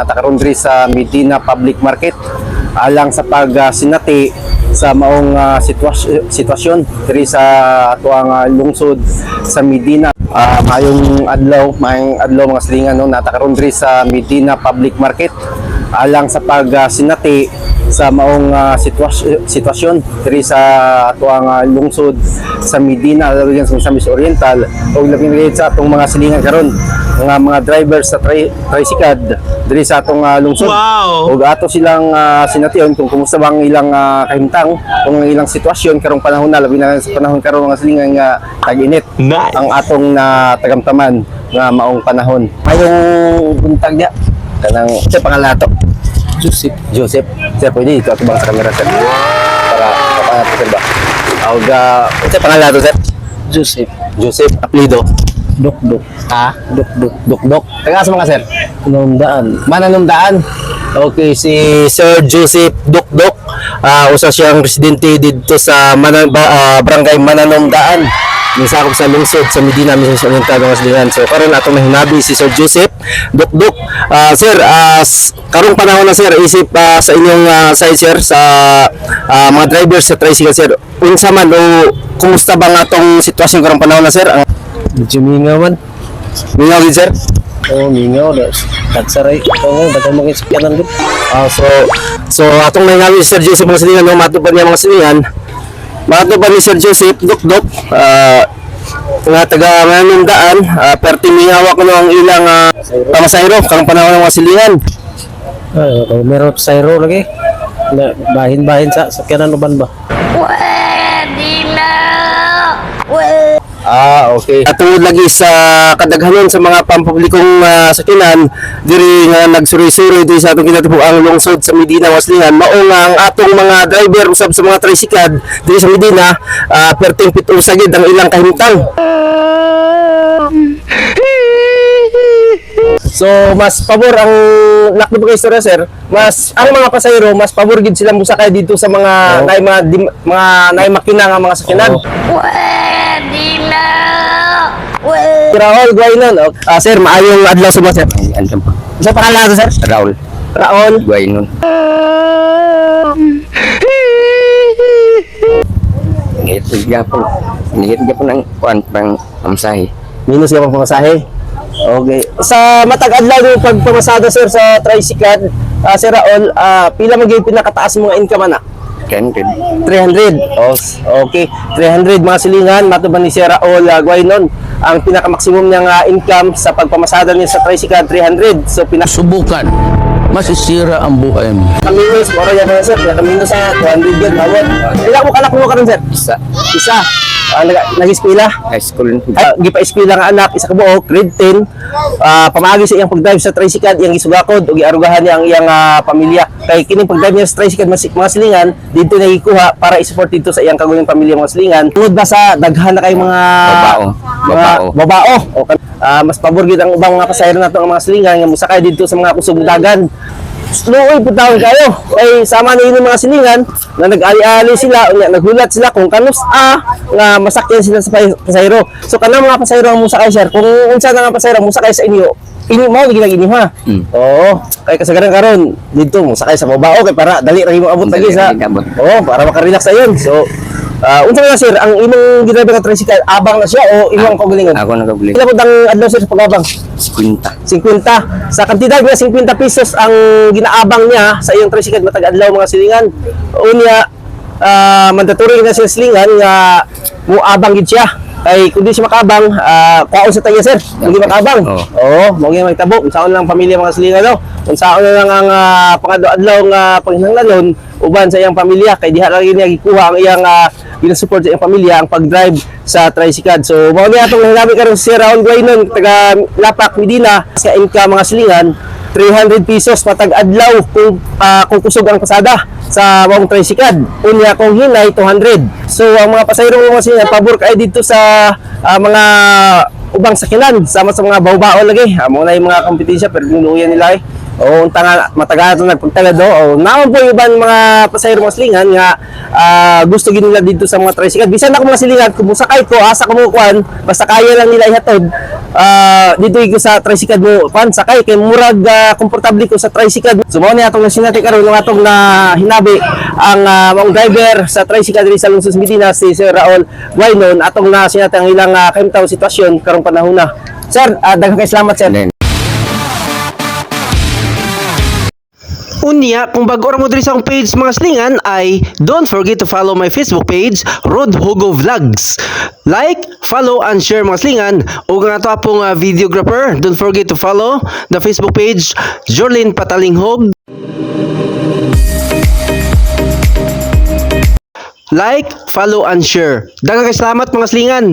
Natakaroon diri sa Medina Public Market alang sa pagsinati sa maong sitwasyon diri sa atuang lungsod sa Medina. Mayong adlaw mga silingan no, natakaroon diri sa Medina Public Market alang sa pagsinati sa maong sitwasyon diri sa atuang lungsod sa Medina, lalo sa Misamis Oriental o labing sa atong mga silingan karon mga driver sa tricycad diri sa atong lungsod. Wow! Ug ato silang sination kung kumusta bang ilang kahimtang kung ilang sitwasyon karong panahon na, labi na sa panahon karon mga silingan nga tag-init. Nice. Ang atong tagamtaman nga maong panahon. Mayong buntag niya kanang sa pangalato. Joseph. Sir, pwede ito atubang sa camera, sir. Para kapanato, sir ba? Ug sa pangalato, sir. Joseph. Apelido. Dok. Dok. Taga sa mga, sir? Mananumdaan. Okay, si Sir Joseph Dok. Usa siyang residente dito sa Barangay Mananumdaan. Misakop sa lungsod sa Medina, Misamis Oriental mga silingan. So karon atong mahinabi si Sir Joseph Dok. Sir, karong panahon na, sir, isip sa inyong side, sir, sa mga drivers sa tricycle, sir, unsa man o kumusta ba nga atong sitwasyon karong panahon na, sir? Medyo mingaw man. Mingaw gid, sir? Mingaw. Tagsaray. Dagang mga sakyanan gud. So atong mahinabi si Sir Joseph mga silingan, no, matupad niya mga silingan. Matupad ni Sir Joseph Dok. Nga taga Mananumdaan, pertimingawak ko ang ilang pamasayro karong panahon ng mga silingan. Meron sayro lagi. Bahin-bahin sa sakyanan uban ba? Okay. Tungod lagi sa kadaghanon sa mga pampublikong sakinan diri nga nagsuri-suri diri sa atong kinatibuang lungsod sa Medina, Waslingan, mao nga ang atong mga driver usab sa mga tricycad diri sa Medina, perting pitusa gid ang ilang kahimtang. So mas pabor ang lakdo ba istorya, sir? Mas ang mga pasahero mas pabor gid sila musakay dito sa mga naay makina nga mga sakinan. Raul Guaynon. Sir, maayong adlaw sa mga, sir. Andam po. Sa pangalan sir? Raul Guaynon. Nihit po ng kuan pang pamasahe. Minus ka pang pamasahe. Okay. Sa matag adlaw yung pagpamasada, sir, sa tricycad, Sir Raul, pila magiging pinakataas mga income na? 300. 300. Okay. 300 mga silingan, matuban ni Sir Raul Guaynon. Ang pinaka-maximum niyang income sa pagpamasada niya sa tricycad, 300. So Subukan. Masisira ang buhay mo. Kaminos, moro yan na, sir. Kaminos sa 200 yan, bawat. Ilang mo kalak mo ka rin, sir? Isa. Nag-ispila? High school. Gipa-ispila nga anak, isa ka buok, grade 10. Pamagi sa iyang pag-drive sa tricycad, iyang isugakod o giarugahan niya ang iyang pamilya. Kay kining pag-drive niya sa tricycad mga silingan, dito nagikuha para i-support dito sa iyang kagawing pamilya mga silingan. Tungod ba sa daghan na kay mga babao. Mas pabor gid ang ubang mga pasahero nato ang mga silingan nga musakay dito sa mga kusog dagan. Slow po tawon kayo. Ay sama na yun mga silingan na nag-ali-ali sila, naghulat sila kung kanus nga masakyan sila sa pasahero. So kanang mga pasahero ang musakay, sir. Kung unsa na nga pasahero musakay sa inyo, mo gid ha. Oo, kay kasagaran karon dito musakay sa babao kay para dali ra mo abot lagi sa. Para maka-relax ayon. So unsa na, sir, ang imong gidriver nga tricycle, abang na siya o imong kaugalingon? Ako nagaguling. Pila pud ang adlaw, sir, sa pag-abang? 50. Sa kantidad nga 50 pesos ang ginaabang niya sa iyong tricycle matag adlaw mga silingan. Unya mandatory na siya silingan nga muabang gid siya. Kay kung di siya makabang, kuwaon sa tayo, sir. Hindi makabang. Mao gyud magtabo. Unsaon lang pamilya mga silingan, no? Unsaon na lang ang pangadlaw nga panghinanglanon uban sa iyang pamilya, kay diha ra niya gikuha ang iyang gina-support sa iyang pamilya ang pag-drive sa tricycad. So mao ni atong nahinabi karon si Raul Guaynon, taga Lapak, Medina, sa income mga silingan 300 pesos matag adlaw kung kusog ang pasada sa mong tricycad. Unya kung hinay 200. So ang mga pasahero mga silingan pabor kay dito sa mga ubang sakinan sama sa mga bawbao lagi. Mo na yung mga kompetensya pero dinuyan nila o unta nga matagal ito nagpagtala do o naman po yung ibang mga pasahero mga silingan nga gusto gid nila dito sa mga tricycle. Bisan ako mga silingan kung sakay ko asa ko mo kuan basta kaya lang nila ihatod dito ko sa tricycle mo kuan sakay kay murag komportable ko sa tricycle. So mao ni atong nasinati karon ng atong na hinabi ang maong driver sa tricycle diri sa Lungsod Medina si Sir Raul Guaynon atong na sinati ang ilang kahimtang sitwasyon karong panahon na. Sir, daghang kay salamat sir. Then, Unya, kung bago mo diri sa akong page mga slingan ay don't forget to follow my Facebook page, Rod Hugo Vlogs. Like, follow, and share mga slingan. O nga ito pong videographer, don't forget to follow the Facebook page, Jorlyn Patalinghog. Like, follow, and share. Daghang kay salamat mga slingan.